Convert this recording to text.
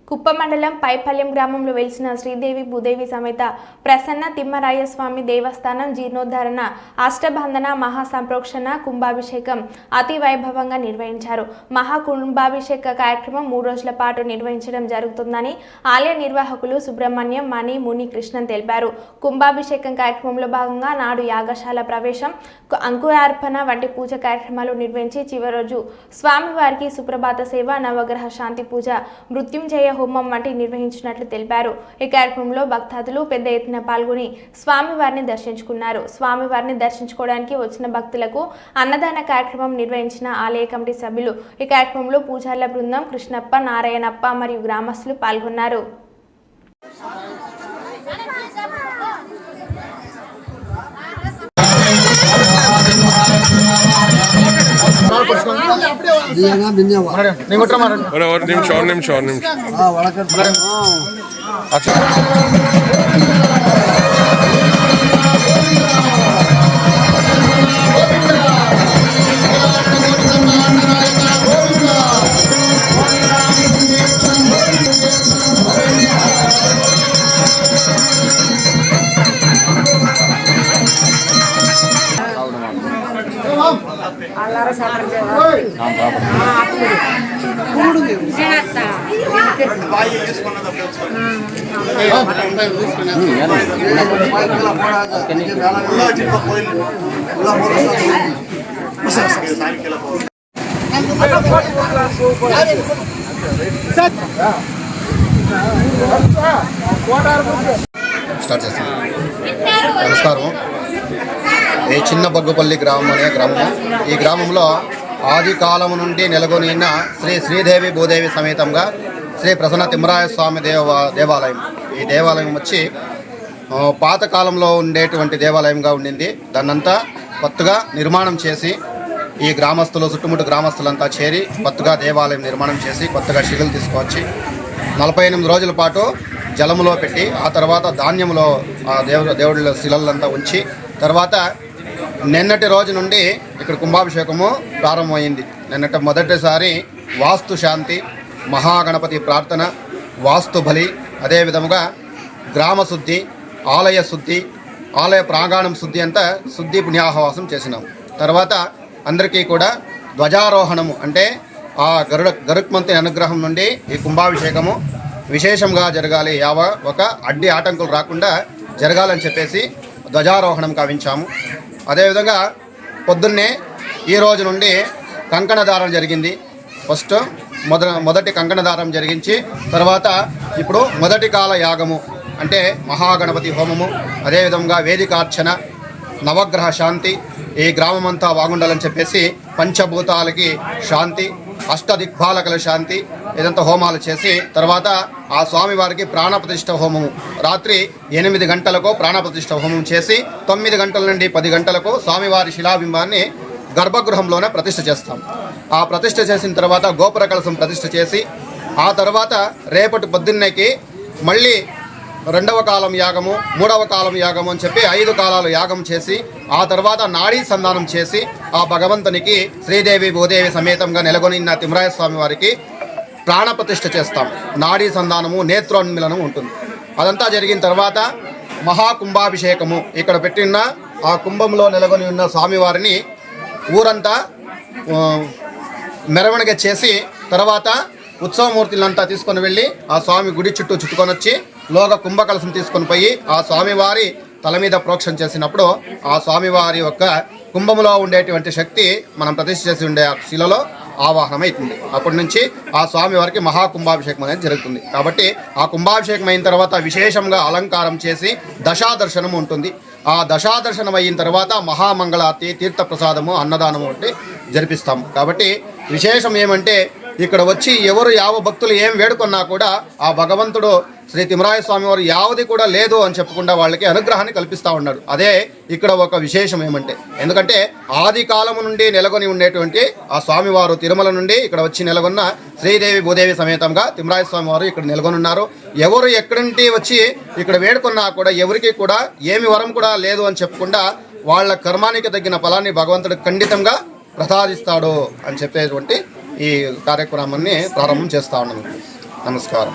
కుప్ప మండలం పైపల్యం గ్రామంలో వెలిసిన శ్రీదేవి భూదేవి సమేత ప్రసన్న తిమ్మరాయ స్వామి దేవస్థానం జీర్ణోద్ధరణ అష్టబంధన మహాసంప్రోక్షణ కుంభాభిషేకం అతి వైభవంగా నిర్వహించారు. మహాకుంభాభిషేక కార్యక్రమం 3 రోజుల పాటు నిర్వహించడం జరుగుతుందని ఆలయ నిర్వాహకులు సుబ్రహ్మణ్యం, మణి, ముని కృష్ణన్ తెలిపారు. కుంభాభిషేకం కార్యక్రమంలో భాగంగా నాడు యాగశాల ప్రవేశం, అంకురార్పణ వంటి పూజ కార్యక్రమాలు నిర్వహించి చివరి రోజు స్వామివారికి సుప్రభాత సేవ, నవగ్రహ శాంతి పూజ, మృత్యుంజయ హోమం వంటి నిర్వహించినట్లు తెలిపారు. ఈ కార్యక్రమంలో భక్తాదులు పెద్ద ఎత్తున పాల్గొని స్వామివారిని దర్శించుకున్నారు. స్వామివారిని దర్శించుకోవడానికి వచ్చిన భక్తులకు అన్నదాన కార్యక్రమం నిర్వహించిన ఆలయ కమిటీ సభ్యులు. ఈ కార్యక్రమంలో పూజార్ల బృందం, కృష్ణప్ప, నారాయణప్ప మరియు గ్రామస్తులు పాల్గొన్నారు. నమస్కారం. ఈ చిన్న బొగ్గుపల్లి గ్రామం అనే గ్రామం. ఈ గ్రామంలో ఆది కాలము నుండి నెలకొని ఉన్న శ్రీదేవి భూదేవి సమేతంగా శ్రీ ప్రసన్న తిమ్మరాయ స్వామి దేవాలయం. ఈ దేవాలయం వచ్చి పాతకాలంలో ఉండేటువంటి దేవాలయంగా ఉండింది. దాన్నంతా కొత్తగా నిర్మాణం చేసి ఈ గ్రామస్తులు, చుట్టుముట్టు గ్రామస్తులంతా చేరి కొత్తగా దేవాలయం నిర్మాణం చేసి కొత్తగా శిలలు తీసుకువచ్చి 48 రోజుల పాటు జలములో పెట్టి ఆ తర్వాత ధాన్యంలో దేవుళ్ళ శిలలంతా ఉంచి తర్వాత నిన్నటి రోజు నుండి ఇక్కడ కుంభాభిషేకము ప్రారంభమైంది. నిన్నటి మొదటిసారి వాస్తు శాంతి, మహాగణపతి ప్రార్థన, వాస్తు బలి, అదేవిధముగా గ్రామ శుద్ధి, ఆలయ శుద్ధి, ఆలయ ప్రాంగణం శుద్ధి అంతా శుద్ధి పుణ్యాహవాసం చేసినాం. తర్వాత అందరికీ కూడా ధ్వజారోహణము అంటే ఆ గరుత్మంతుని అనుగ్రహం నుండి ఈ కుంభాభిషేకము విశేషంగా జరగాలి, ఒక అడ్డి ఆటంకులు రాకుండా జరగాలని చెప్పేసి ధ్వజారోహణం కావించాము. అదేవిధంగా పొద్దున్నే ఈ రోజు నుండి కంకణదారం జరిగింది. ఫస్ట్ మొదటి కంకణదారం జరిగించి తర్వాత ఇప్పుడు మొదటి కాల యాగము అంటే మహాగణపతి హోమము, అదేవిధంగా వేదికార్చన, నవగ్రహ శాంతి, ఈ గ్రామమంతా బాగుండాలని చెప్పేసి పంచభూతాలకి శాంతి, అష్టదిక్పాలకుల శాంతి, ఇదంతా హోమాలు చేసి తర్వాత ఆ స్వామివారికి ప్రాణప్రతిష్ఠ హోమము రాత్రి 8 గంటలకు ప్రాణప్రతిష్ఠ హోమం చేసి 9 గంటల నుండి 10 గంటలకు స్వామివారి శిలాబింబాన్ని గర్భగృహంలోనే ప్రతిష్ఠ చేస్తాం. ఆ ప్రతిష్ఠ చేసిన తర్వాత గోపుర కలశం ప్రతిష్ఠ చేసి ఆ తర్వాత రేపటి పొద్దున్నేకి మళ్ళీ 2వ కాలం యాగము, 3వ కాలం యాగము అని చెప్పి 5 కాలాలు యాగం చేసి ఆ తర్వాత నాడీ సంధానం చేసి ఆ భగవంతునికి శ్రీదేవి భూదేవి సమేతంగా నెలకొనిన్న తిమ్మరాయ స్వామి వారికి ప్రాణప్రతిష్ఠ చేస్తాం. నాడీ సంధానము, నేత్రోన్మిలనం ఉంటుంది. అదంతా జరిగిన తర్వాత మహాకుంభాభిషేకము ఇక్కడ పెట్టిన ఆ కుంభంలో నెలకొని ఉన్న స్వామివారిని ఊరంతా మెరవణిగ చేసి తర్వాత ఉత్సవమూర్తులంతా తీసుకొని వెళ్ళి ఆ స్వామి గుడి చుట్టూ చుట్టుకొని వచ్చి లోగా కుంభకలశం తీసుకొని పోయి ఆ స్వామివారి తల మీద ప్రోక్షణ చేసినప్పుడు ఆ స్వామివారి యొక్క కుంభంలో ఉండేటువంటి శక్తి మనం ప్రతిష్ఠ చేసి ఉండే శిలలో ఆవాహనం అవుతుంది. అప్పటి నుంచి ఆ స్వామివారికి మహాకుంభాభిషేకం అనేది జరుగుతుంది. కాబట్టి ఆ కుంభాభిషేకం అయిన తర్వాత విశేషంగా అలంకారం చేసి దశాదర్శనం ఉంటుంది. ఆ దశాదర్శనం అయిన తర్వాత మహామంగళారతి, తీర్థప్రసాదము, అన్నదానము అంటే జరిపిస్తాము. కాబట్టి విశేషం ఏమంటే ఇక్కడ వచ్చి ఎవరు భక్తులు ఏం వేడుకున్నా కూడా ఆ భగవంతుడు శ్రీ తిమ్మరాయ స్వామి వారు యావది కూడా లేదు అని చెప్పకుండా వాళ్ళకి అనుగ్రహాన్ని కల్పిస్తూ ఉన్నాడు. అదే ఇక్కడ ఒక విశేషం ఏమంటే, ఎందుకంటే ఆది కాలము నుండి నెలకొని ఉండేటువంటి ఆ స్వామివారు తిరుమల నుండి ఇక్కడ వచ్చి నెలకొన్న శ్రీదేవి భూదేవి సమేతంగా తిమ్మరాయ స్వామి వారు ఇక్కడ నెలకొని ఉన్నారు. ఎవరు ఎక్కడి వచ్చి ఇక్కడ వేడుకున్నా కూడా ఎవరికి కూడా ఏమి వరం కూడా లేదు అని చెప్పకుండా వాళ్ళ కర్మానికి తగ్గిన ఫలాన్ని భగవంతుడు ఖండితంగా ప్రసాదిస్తాడు అని చెప్పేటువంటి ఈ కార్యక్రమాన్ని ప్రారంభం చేస్తా ఉన్నాను. నమస్కారం.